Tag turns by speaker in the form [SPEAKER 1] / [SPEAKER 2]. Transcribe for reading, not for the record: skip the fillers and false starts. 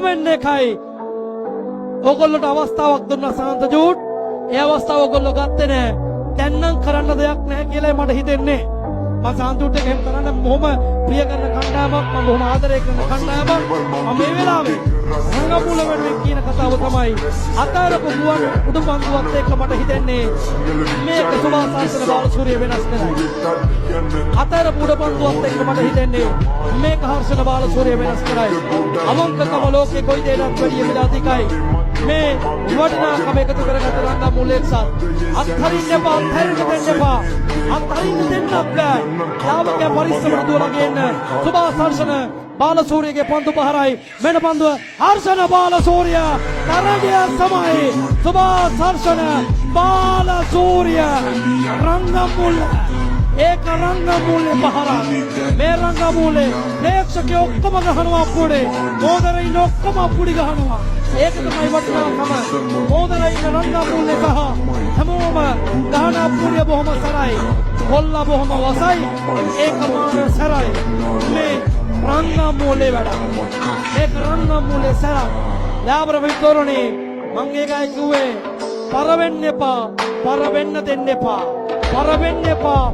[SPEAKER 1] වෙන්නේ කයි ඕගොල්ලෝට අවස්ථාවක් දුන්නා සාන්ත ජූට් ඒ අවස්ථාව ඕගොල්ලෝ ගත්තේ නැහැ දැන් නම් කරන්න දෙයක් නැහැ කියලා මට හිතෙන්නේ මම සාන්ත ජූට් එක එහෙම කරන්න බොහොම ප්‍රිය කරන කණ්ඩායමක් මම බොහොම ආදරය කරන කණ්ඩායමක් මම මේ වෙලාවේ රංගමුල වෙනුවෙන් කියන කතාව තමයි අතරපු ගුවන් උඩුපන්දුවත් එක්ක මට හිතෙන්නේ මේක සුභාසාසන බාලසූරිය වෙනස් කරයි අතරපු උඩුපන්දුවත් එක්ක මට හිතෙන්නේ මේක හර්ෂණ බාලසූරිය වෙනස් කරයි අවංකකම ලෝකේ කොයි දෙයකට වැඩිය විලාතිකයි මේ වටිනාකම එකතු කරගත්ත රංගමුල එක්සත් අත්හරින්න එපා අත්හරින්න දෙන්නත් බෑ ලාභකයා පරිස්සමට දුවලා ගේන්න සුභාසාසන बालसूर्य पंतु पहराई मेन पंतु हर्षण बालसूर्य तरगे समय सुभाष हर्षण बालसूर्य रंगमूल एक रंगमूल पहरा मे रंगमूल प्रेक्षक ඔක්කොම ගහනවා අපුඩේ මොදරයින් ඔක්කොම අපුඩි ගහනවා ඒක තමයි වටිනාකම මොදරයින් රංගමූල සහ හැමෝම ගහන අපුඩිය බොහොම සරයි කොල්ලා බොහොම වසයි ඒකමාන සරයි මේ රංගමූලේ වැඩ ඒක රංගමූලේ සර ලාබර විතෝරණි මං ඒකයි කිව්වේ පර වෙන්න එපා පර වෙන්න දෙන්න එපා පර වෙන්න එපා